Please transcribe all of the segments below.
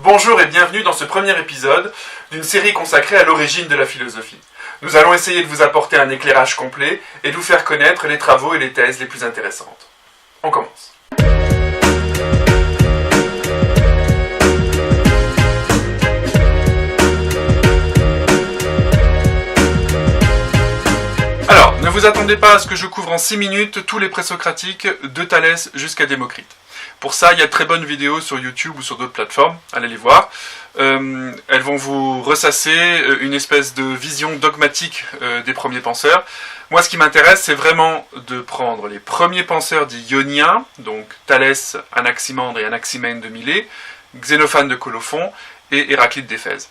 Bonjour et bienvenue dans ce premier épisode d'une série consacrée à l'origine de la philosophie. Nous allons essayer de vous apporter un éclairage complet et de vous faire connaître les travaux et les thèses les plus intéressantes. On commence. Alors, ne vous attendez pas à ce que je couvre en 6 minutes tous les présocratiques de Thalès jusqu'à Démocrite. Pour ça, il y a de très bonnes vidéos sur YouTube ou sur d'autres plateformes, allez les voir. Elles vont vous ressasser une espèce de vision dogmatique des premiers penseurs. Moi, ce qui m'intéresse, c'est vraiment de prendre les premiers penseurs dits ioniens, donc Thalès, Anaximandre et Anaximène de Milet, Xénophane de Colophon et Héraclite d'Éphèse.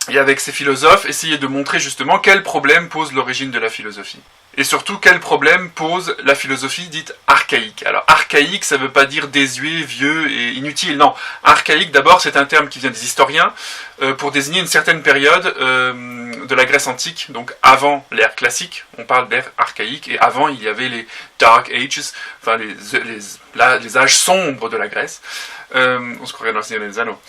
Et avec ces philosophes, essayer de montrer justement quel problème pose l'origine de la philosophie. Et surtout, quel problème pose la philosophie dite archaïque. Alors, archaïque, ça ne veut pas dire désuet, vieux et inutile, non. Archaïque, d'abord, c'est un terme qui vient des historiens pour désigner une certaine période de la Grèce antique, donc avant l'ère classique, on parle d'ère archaïque, et avant, il y avait les Dark Ages, enfin les âges sombres de la Grèce. On se croirait dans le Seigneur des Anneaux.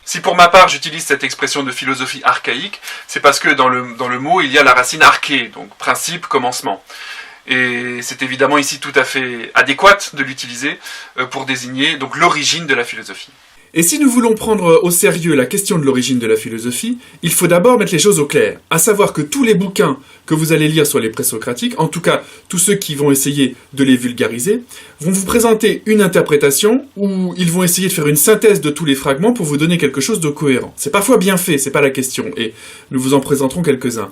Si pour ma part j'utilise cette expression de philosophie archaïque, c'est parce que dans le mot il y a la racine arché, donc principe, commencement. Et c'est évidemment ici tout à fait adéquat de l'utiliser pour désigner donc l'origine de la philosophie. Et si nous voulons prendre au sérieux la question de l'origine de la philosophie, il faut d'abord mettre les choses au clair, à savoir que tous les bouquins que vous allez lire sur les présocratiques, en tout cas tous ceux qui vont essayer de les vulgariser, vont vous présenter une interprétation où ils vont essayer de faire une synthèse de tous les fragments pour vous donner quelque chose de cohérent. C'est parfois bien fait, c'est pas la question, et nous vous en présenterons quelques-uns.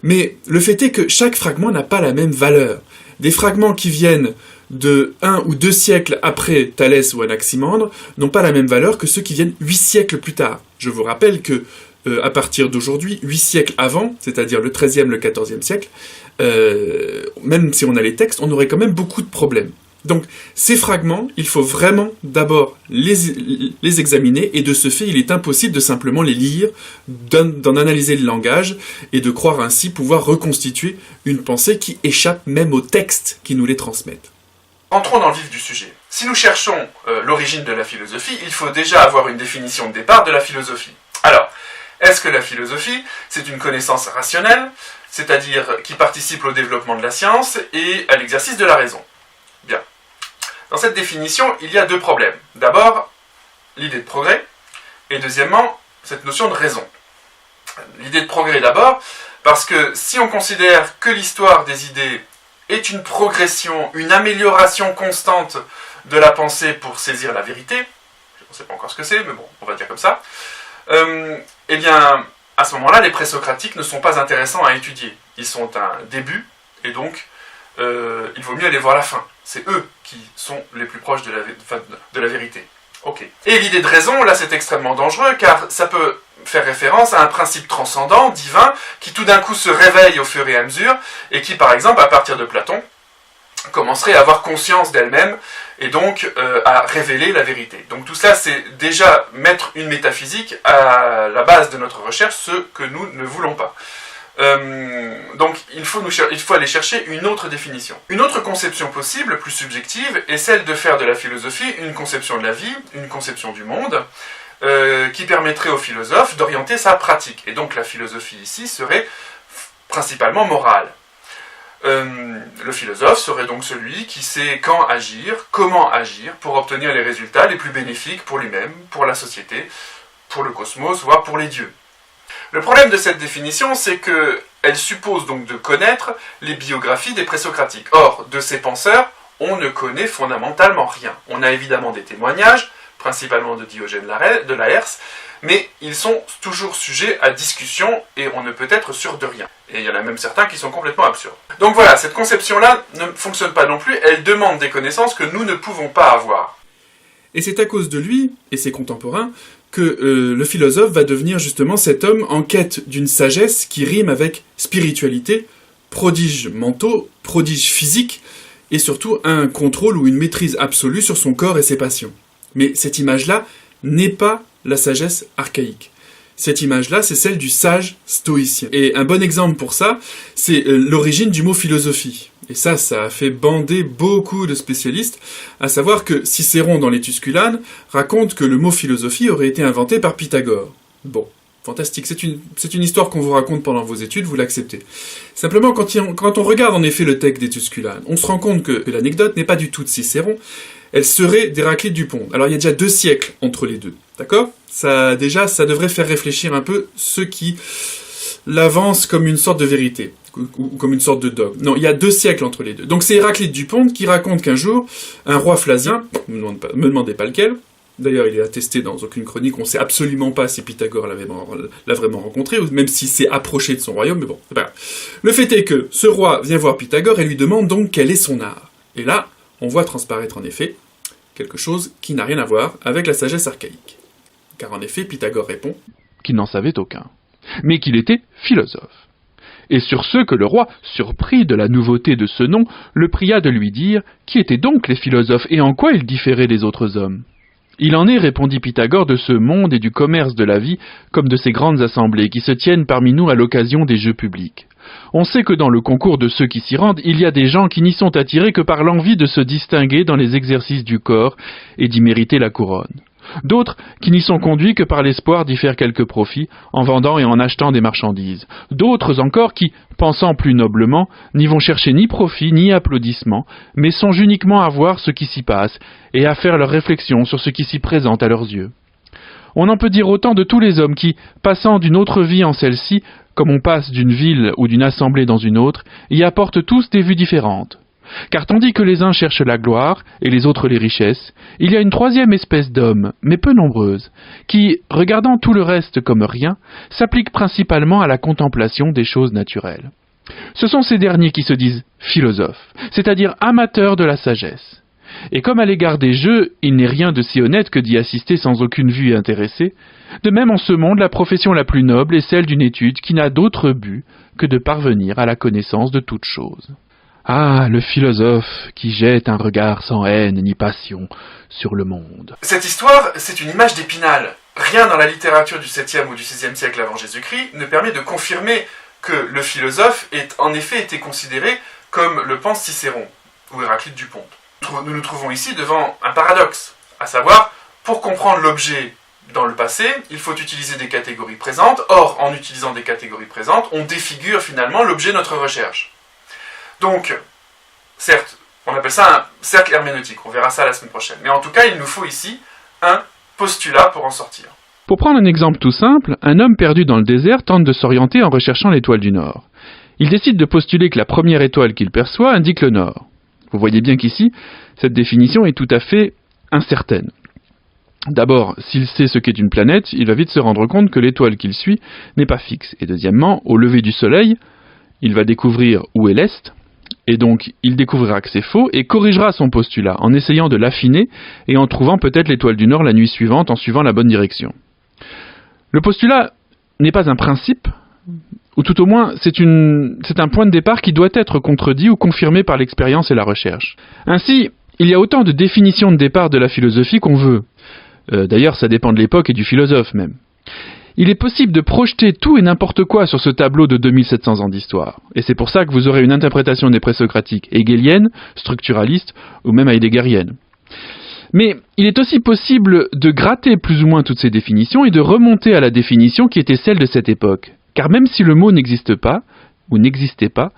Mais le fait est que chaque fragment n'a pas la même valeur. Des fragments qui viennent de 1 ou 2 siècles après Thalès ou Anaximandre n'ont pas la même valeur que ceux qui viennent 8 siècles plus tard. Je vous rappelle que à partir d'aujourd'hui, 8 siècles avant, c'est-à-dire le 13e, le 14e siècle, même si on a les textes, on aurait quand même beaucoup de problèmes. Donc ces fragments, il faut vraiment d'abord les examiner, et de ce fait, il est impossible de simplement les lire, d'en analyser le langage, et de croire ainsi pouvoir reconstituer une pensée qui échappe même aux textes qui nous les transmettent. Entrons dans le vif du sujet. Si nous cherchons l'origine de la philosophie, il faut déjà avoir une définition de départ de la philosophie. Alors, est-ce que la philosophie, c'est une connaissance rationnelle, c'est-à-dire qui participe au développement de la science et à l'exercice de la raison? Bien. Dans cette définition, il y a 2 problèmes. D'abord, l'idée de progrès, et deuxièmement, cette notion de raison. L'idée de progrès d'abord, parce que si on considère que l'histoire des idées est une progression, une amélioration constante de la pensée pour saisir la vérité, je ne sais pas encore ce que c'est, mais bon, on va dire comme ça, eh bien, à ce moment-là, les présocratiques ne sont pas intéressants à étudier. Ils sont un début, et donc, il vaut mieux aller voir la fin. C'est eux qui sont les plus proches de la vérité. Ok. Et l'idée de raison, là, c'est extrêmement dangereux, car ça peut faire référence à un principe transcendant, divin, qui tout d'un coup se réveille au fur et à mesure, et qui, par exemple, à partir de Platon, commencerait à avoir conscience d'elle-même, et donc à révéler la vérité. Donc tout ça, c'est déjà mettre une métaphysique à la base de notre recherche, ce que nous ne voulons pas. Donc il faut aller chercher une autre définition. Une autre conception possible, plus subjective, est celle de faire de la philosophie une conception de la vie, une conception du monde, qui permettrait au philosophe d'orienter sa pratique. Et donc la philosophie ici serait principalement morale. Le philosophe serait donc celui qui sait quand agir, comment agir, pour obtenir les résultats les plus bénéfiques pour lui-même, pour la société, pour le cosmos, voire pour les dieux. Le problème de cette définition, c'est qu'elle suppose donc de connaître les biographies des présocratiques. Or, de ces penseurs, on ne connaît fondamentalement rien. On a évidemment des témoignages, principalement de Diogène de Laërce, mais ils sont toujours sujets à discussion et on ne peut être sûr de rien. Et il y en a même certains qui sont complètement absurdes. Donc voilà, cette conception-là ne fonctionne pas non plus, elle demande des connaissances que nous ne pouvons pas avoir. Et c'est à cause de lui, et ses contemporains, que le philosophe va devenir justement cet homme en quête d'une sagesse qui rime avec spiritualité, prodiges mentaux, prodiges physiques, et surtout un contrôle ou une maîtrise absolue sur son corps et ses passions. Mais cette image-là n'est pas la sagesse archaïque. Cette image-là, c'est celle du sage stoïcien. Et un bon exemple pour ça, c'est l'origine du mot philosophie. Et ça a fait bander beaucoup de spécialistes, à savoir que Cicéron, dans les Tusculanes, raconte que le mot philosophie aurait été inventé par Pythagore. Bon, fantastique, c'est une histoire qu'on vous raconte pendant vos études, vous l'acceptez. Simplement, quand on regarde en effet le texte des Tusculanes, on se rend compte que l'anecdote n'est pas du tout de Cicéron, elle serait d'Héraclite du Pont. Alors il y a déjà 2 siècles entre les deux, d'accord ? Ça devrait faire réfléchir un peu ceux qui l'avancent comme une sorte de vérité, ou comme une sorte de dogme. Non, il y a 2 siècles entre les deux. Donc c'est Héraclite du Pont qui raconte qu'un jour, un roi Flasien, me demandez pas lequel, d'ailleurs il est attesté dans aucune chronique, on sait absolument pas si Pythagore l'a vraiment rencontré, ou même s'il s'est approché de son royaume, mais bon, c'est pas grave. Le fait est que ce roi vient voir Pythagore et lui demande donc quel est son art. Et là, on voit transparaître en effet quelque chose qui n'a rien à voir avec la sagesse archaïque. Car en effet, Pythagore répond qu'il n'en savait aucun, mais qu'il était philosophe. Et sur ce que le roi, surpris de la nouveauté de ce nom, le pria de lui dire qui étaient donc les philosophes et en quoi ils différaient des autres hommes. Il en est, répondit Pythagore, de ce monde et du commerce de la vie, comme de ces grandes assemblées qui se tiennent parmi nous à l'occasion des jeux publics. On sait que dans le concours de ceux qui s'y rendent, il y a des gens qui n'y sont attirés que par l'envie de se distinguer dans les exercices du corps et d'y mériter la couronne. D'autres qui n'y sont conduits que par l'espoir d'y faire quelques profits en vendant et en achetant des marchandises. D'autres encore qui, pensant plus noblement, n'y vont chercher ni profit ni applaudissements, mais songent uniquement à voir ce qui s'y passe et à faire leurs réflexions sur ce qui s'y présente à leurs yeux. On en peut dire autant de tous les hommes qui, passant d'une autre vie en celle-ci, comme on passe d'une ville ou d'une assemblée dans une autre, y apportent tous des vues différentes. Car tandis que les uns cherchent la gloire et les autres les richesses, il y a une troisième espèce d'hommes, mais peu nombreuse, qui, regardant tout le reste comme rien, s'applique principalement à la contemplation des choses naturelles. Ce sont ces derniers qui se disent philosophes, c'est-à-dire amateurs de la sagesse. Et comme à l'égard des jeux, il n'est rien de si honnête que d'y assister sans aucune vue intéressée, de même en ce monde, la profession la plus noble est celle d'une étude qui n'a d'autre but que de parvenir à la connaissance de toutes choses. Ah, le philosophe qui jette un regard sans haine ni passion sur le monde. Cette histoire, c'est une image d'Épinal. Rien dans la littérature du 7e ou du 6e siècle avant Jésus-Christ ne permet de confirmer que le philosophe ait en effet été considéré comme le pense Cicéron, ou Héraclite du Pont. Nous nous trouvons ici devant un paradoxe, à savoir, pour comprendre l'objet dans le passé, il faut utiliser des catégories présentes. Or, en utilisant des catégories présentes, on défigure finalement l'objet de notre recherche. Donc, certes, on appelle ça un cercle herméneutique, on verra ça la semaine prochaine. Mais en tout cas, il nous faut ici un postulat pour en sortir. Pour prendre un exemple tout simple, un homme perdu dans le désert tente de s'orienter en recherchant l'étoile du Nord. Il décide de postuler que la première étoile qu'il perçoit indique le Nord. Vous voyez bien qu'ici, cette définition est tout à fait incertaine. D'abord, s'il sait ce qu'est une planète, il va vite se rendre compte que l'étoile qu'il suit n'est pas fixe. Et deuxièmement, au lever du soleil, il va découvrir où est l'Est, et donc il découvrira que c'est faux et corrigera son postulat en essayant de l'affiner et en trouvant peut-être l'étoile du Nord la nuit suivante en suivant la bonne direction. Le postulat n'est pas un principe, ou tout au moins c'est un point de départ qui doit être contredit ou confirmé par l'expérience et la recherche. Ainsi, il y a autant de définitions de départ de la philosophie qu'on veut. D'ailleurs, ça dépend de l'époque et du philosophe même. Il est possible de projeter tout et n'importe quoi sur ce tableau de 2700 ans d'histoire. Et c'est pour ça que vous aurez une interprétation des présocratiques hegélienne, structuraliste ou même heideggerienne. Mais il est aussi possible de gratter plus ou moins toutes ces définitions et de remonter à la définition qui était celle de cette époque. Car même si le mot n'existe pas, ou n'existait pas,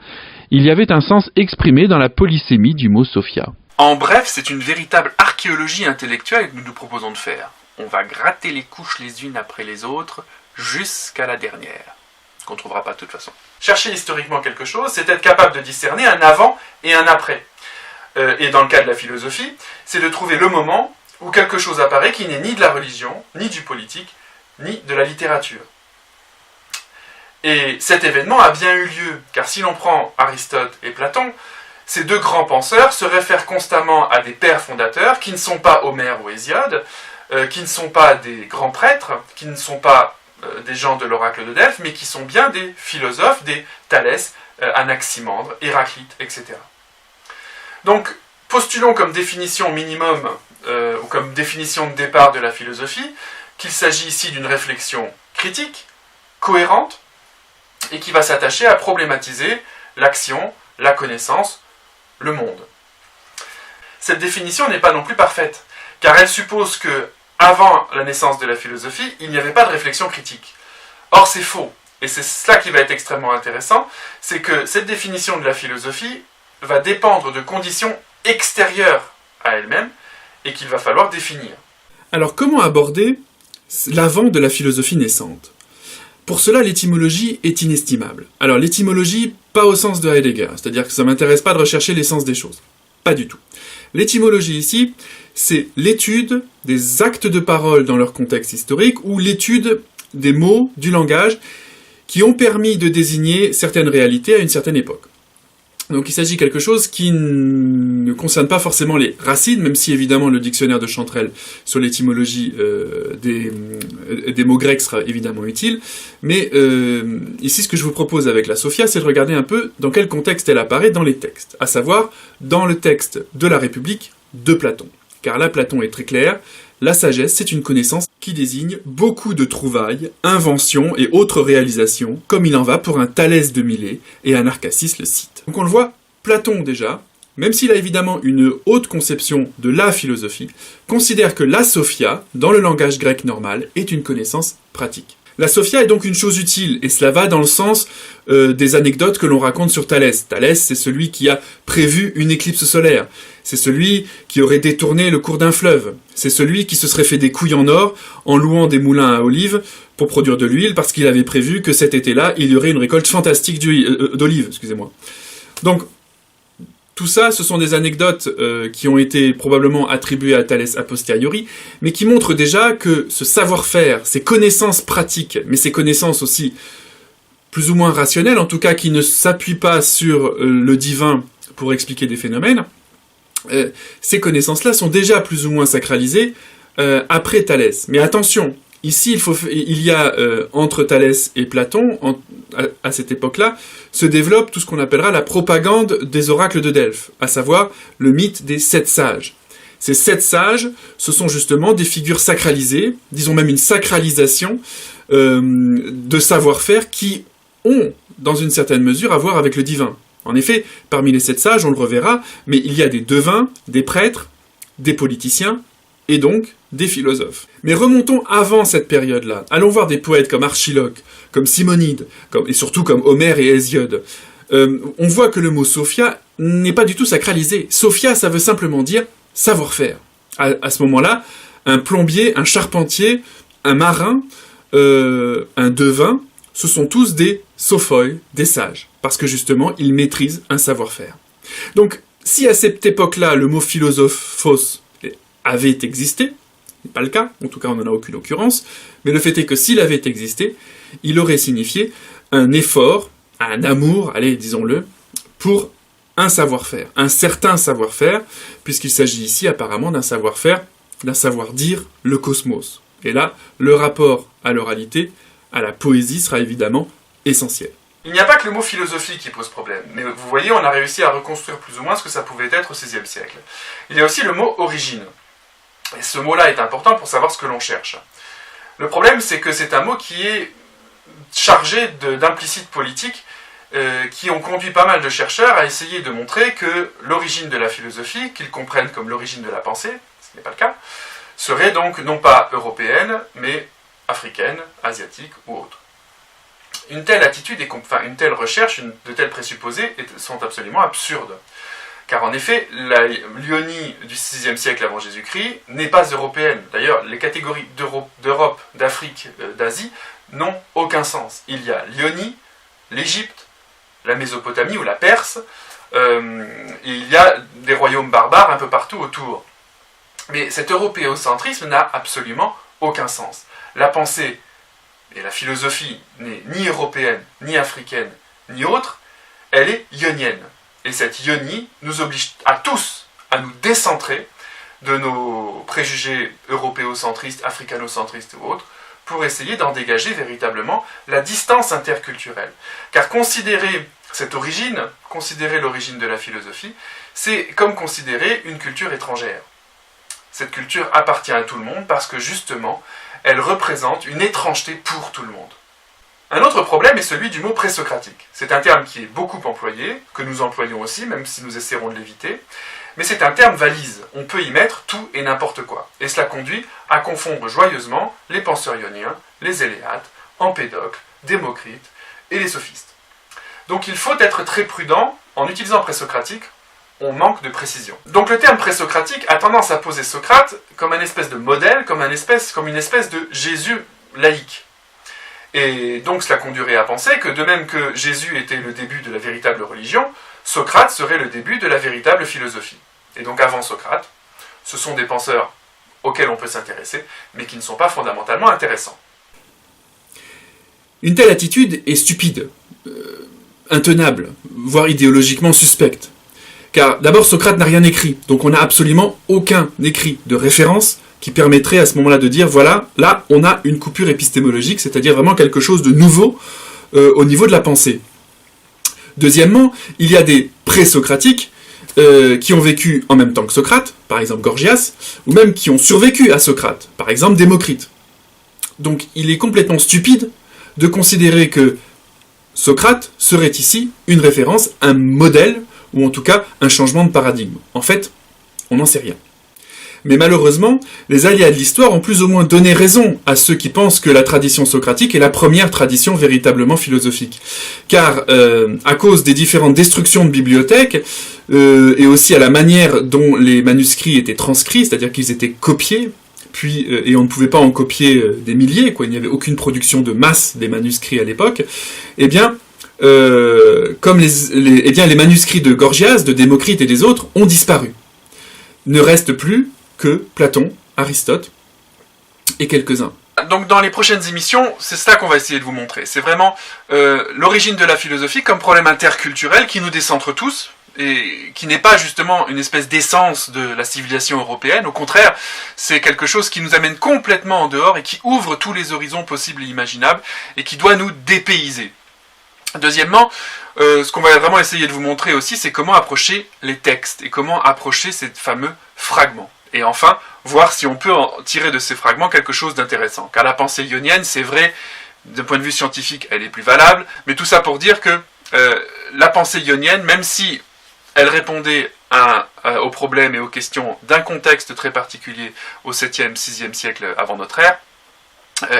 il y avait un sens exprimé dans la polysémie du mot Sophia. En bref, c'est une véritable archéologie intellectuelle que nous nous proposons de faire. On va gratter les couches les unes après les autres, jusqu'à la dernière, qu'on ne trouvera pas de toute façon. Chercher historiquement quelque chose, c'est être capable de discerner un avant et un après. Et dans le cas de la philosophie, c'est de trouver le moment où quelque chose apparaît qui n'est ni de la religion, ni du politique, ni de la littérature. Et cet événement a bien eu lieu, car si l'on prend Aristote et Platon, ces deux grands penseurs se réfèrent constamment à des pères fondateurs qui ne sont pas Homère ou Hésiode, qui ne sont pas des grands prêtres, qui ne sont pas des gens de l'oracle de Delphes, mais qui sont bien des philosophes, des Thalès, Anaximandre, Héraclite, etc. Donc, postulons comme définition minimum, ou comme définition de départ de la philosophie, qu'il s'agit ici d'une réflexion critique, cohérente, et qui va s'attacher à problématiser l'action, la connaissance, le monde. Cette définition n'est pas non plus parfaite, car elle suppose que, avant la naissance de la philosophie, il n'y avait pas de réflexion critique. Or, c'est faux, et c'est cela qui va être extrêmement intéressant, c'est que cette définition de la philosophie va dépendre de conditions extérieures à elle-même, et qu'il va falloir définir. Alors, comment aborder l'avant de la philosophie naissante ? Pour cela, l'étymologie est inestimable. Alors, l'étymologie, pas au sens de Heidegger, c'est-à-dire que ça ne m'intéresse pas de rechercher l'essence des choses. Pas du tout. L'étymologie ici, c'est l'étude des actes de parole dans leur contexte historique ou l'étude des mots, du langage, qui ont permis de désigner certaines réalités à une certaine époque. Donc il s'agit de quelque chose qui ne concerne pas forcément les racines, même si évidemment le dictionnaire de Chantrel sur l'étymologie des mots grecs sera évidemment utile. Mais ici, ce que je vous propose avec la Sophia, c'est de regarder un peu dans quel contexte elle apparaît dans les textes, à savoir dans le texte de la République de Platon. Car là, Platon est très clair, la sagesse, c'est une connaissance qui désigne beaucoup de trouvailles, inventions et autres réalisations, comme il en va pour un Thalès de Milet et un Arcassis le cite. Donc on le voit, Platon déjà, même s'il a évidemment une haute conception de la philosophie, considère que la Sophia, dans le langage grec normal, est une connaissance pratique. La Sophia est donc une chose utile, et cela va dans le sens des anecdotes que l'on raconte sur Thalès. Thalès, c'est celui qui a prévu une éclipse solaire. C'est celui qui aurait détourné le cours d'un fleuve. C'est celui qui se serait fait des couilles en or en louant des moulins à olives pour produire de l'huile, parce qu'il avait prévu que cet été-là, il y aurait une récolte fantastique d'olives. Donc, tout ça, ce sont des anecdotes qui ont été probablement attribuées à Thalès a posteriori, mais qui montrent déjà que ce savoir-faire, ces connaissances pratiques, mais ces connaissances aussi plus ou moins rationnelles, en tout cas qui ne s'appuient pas sur le divin pour expliquer des phénomènes, ces connaissances-là sont déjà plus ou moins sacralisées après Thalès. Mais attention, ici il y a entre Thalès et Platon, à cette époque-là, se développe tout ce qu'on appellera la propagande des oracles de Delphes, à savoir le mythe des 7 sages. Ces 7 sages, ce sont justement des figures sacralisées, disons même une sacralisation de savoir-faire qui ont, dans une certaine mesure, à voir avec le divin. En effet, parmi les 7 sages, on le reverra, mais il y a des devins, des prêtres, des politiciens, et donc des philosophes. Mais remontons avant cette période-là. Allons voir des poètes comme Archiloque, comme Simonide, et surtout comme Homère et Hésiode. On voit que le mot Sophia n'est pas du tout sacralisé. Sophia, ça veut simplement dire savoir-faire. À ce moment-là, un plombier, un charpentier, un marin, un devin, ce sont tous des sophoi, des sages, parce que justement, ils maîtrisent un savoir-faire. Donc, si à cette époque-là, le mot philosophos avait existé, ce n'est pas le cas, en tout cas on n'en a aucune occurrence, mais le fait est que s'il avait existé, il aurait signifié un effort, un amour, allez, disons-le, pour un savoir-faire, un certain savoir-faire, puisqu'il s'agit ici apparemment d'un savoir-faire, d'un savoir-dire, le cosmos. Et là, le rapport à l'oralité, à la poésie sera évidemment essentiel. Il n'y a pas que le mot philosophie qui pose problème, mais vous voyez, on a réussi à reconstruire plus ou moins ce que ça pouvait être au XVIe siècle. Il y a aussi le mot origine. Et ce mot-là est important pour savoir ce que l'on cherche. Le problème, c'est que c'est un mot qui est chargé d'implicites politiques qui ont conduit pas mal de chercheurs à essayer de montrer que l'origine de la philosophie, qu'ils comprennent comme l'origine de la pensée, ce n'est pas le cas, serait donc non pas européenne, mais africaine, asiatique ou autre. Une telle attitude, une telle recherche, de tels présupposés sont absolument absurdes. Car en effet, la Lyonie du VIe siècle avant Jésus-Christ n'est pas européenne. D'ailleurs, les catégories d'Europe, d'Afrique, d'Asie n'ont aucun sens. Il y a Lyonie, l'Égypte, la Mésopotamie ou la Perse, il y a des royaumes barbares un peu partout autour. Mais cet européocentrisme n'a absolument aucun sens. La pensée et la philosophie n'est ni européenne, ni africaine, ni autre, elle est ionienne. Et cette ionie nous oblige à tous à nous décentrer de nos préjugés européocentristes, africanocentristes ou autres, pour essayer d'en dégager véritablement la distance interculturelle. Car considérer cette origine, considérer l'origine de la philosophie, c'est comme considérer une culture étrangère. Cette culture appartient à tout le monde parce que justement, elle représente une étrangeté pour tout le monde. Un autre problème est celui du mot présocratique. C'est un terme qui est beaucoup employé, que nous employons aussi, même si nous essaierons de l'éviter, mais c'est un terme valise. On peut y mettre tout et n'importe quoi. Et cela conduit à confondre joyeusement les penseurs ioniens, les Éléates, Empédocle, Démocrite et les sophistes. Donc il faut être très prudent en utilisant présocratique. On manque de précision. Donc le terme présocratique a tendance à poser Socrate comme une espèce de modèle, comme une espèce de Jésus laïque. Et donc cela conduirait à penser que de même que Jésus était le début de la véritable religion, Socrate serait le début de la véritable philosophie. Et donc avant Socrate, ce sont des penseurs auxquels on peut s'intéresser, mais qui ne sont pas fondamentalement intéressants. Une telle attitude est stupide, intenable, voire idéologiquement suspecte. Car d'abord, Socrate n'a rien écrit, donc on n'a absolument aucun écrit de référence qui permettrait à ce moment-là de dire, voilà, là, on a une coupure épistémologique, c'est-à-dire vraiment quelque chose de nouveau au niveau de la pensée. Deuxièmement, il y a des pré-socratiques qui ont vécu en même temps que Socrate, par exemple Gorgias, ou même qui ont survécu à Socrate, par exemple Démocrite. Donc il est complètement stupide de considérer que Socrate serait ici une référence, un modèle, ou en tout cas un changement de paradigme. En fait, on n'en sait rien. Mais malheureusement, les aléas de l'histoire ont plus ou moins donné raison à ceux qui pensent que la tradition socratique est la première tradition véritablement philosophique. Car à cause des différentes destructions de bibliothèques, et aussi à la manière dont les manuscrits étaient transcrits, c'est-à-dire qu'ils étaient copiés, puis et on ne pouvait pas en copier des milliers, quoi, il n'y avait aucune production de masse des manuscrits à l'époque, eh bien, comme les manuscrits de Gorgias, de Démocrite et des autres ont disparu. Ne reste plus que Platon, Aristote et quelques-uns. Donc dans les prochaines émissions, c'est ça qu'on va essayer de vous montrer. C'est vraiment l'origine de la philosophie comme problème interculturel qui nous décentre tous, et qui n'est pas justement une espèce d'essence de la civilisation européenne. Au contraire, c'est quelque chose qui nous amène complètement en dehors et qui ouvre tous les horizons possibles et imaginables et qui doit nous dépayser. Deuxièmement, ce qu'on va vraiment essayer de vous montrer aussi, c'est comment approcher les textes et comment approcher ces fameux fragments. Et enfin, voir si on peut en tirer de ces fragments quelque chose d'intéressant. Car la pensée ionienne, c'est vrai, d'un point de vue scientifique, elle est plus valable, mais tout ça pour dire que la pensée ionienne, même si elle répondait aux problèmes et aux questions d'un contexte très particulier au 7e, 6e siècle avant notre ère,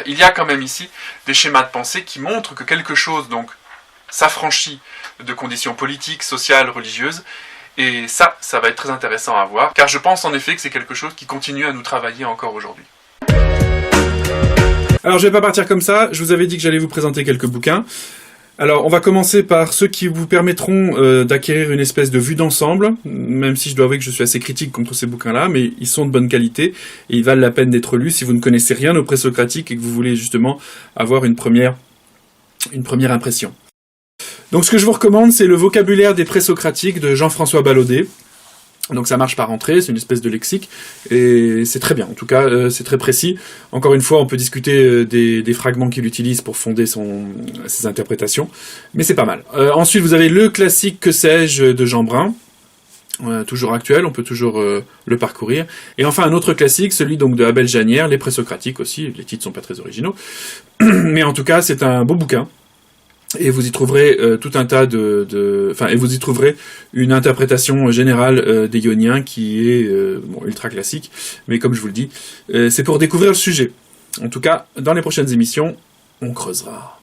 il y a quand même ici des schémas de pensée qui montrent que quelque chose donc s'affranchit de conditions politiques, sociales, religieuses, et ça va être très intéressant à voir, car je pense en effet que c'est quelque chose qui continue à nous travailler encore aujourd'hui. Alors je vais pas partir comme ça, je vous avais dit que j'allais vous présenter quelques bouquins. Alors on va commencer par ceux qui vous permettront d'acquérir une espèce de vue d'ensemble, même si je dois avouer que je suis assez critique contre ces bouquins-là, mais ils sont de bonne qualité, et ils valent la peine d'être lus si vous ne connaissez rien au présocratique et que vous voulez justement avoir une première impression. Donc ce que je vous recommande, c'est le vocabulaire des présocratiques de Jean-François Ballaudet. Donc ça marche par entrée, c'est une espèce de lexique, et c'est très bien, en tout cas c'est très précis. Encore une fois, on peut discuter des fragments qu'il utilise pour fonder ses interprétations, mais c'est pas mal. Ensuite, vous avez le classique Que sais-je de Jean Brun, toujours actuel, on peut toujours le parcourir. Et enfin un autre classique, celui donc de Abel Janière, Les présocratiques aussi, les titres sont pas très originaux, mais en tout cas c'est un beau bouquin. Et vous y trouverez tout un tas et vous y trouverez une interprétation générale des ioniens qui est ultra classique, mais comme je vous le dis, c'est pour découvrir le sujet. En tout cas, dans les prochaines émissions, on creusera.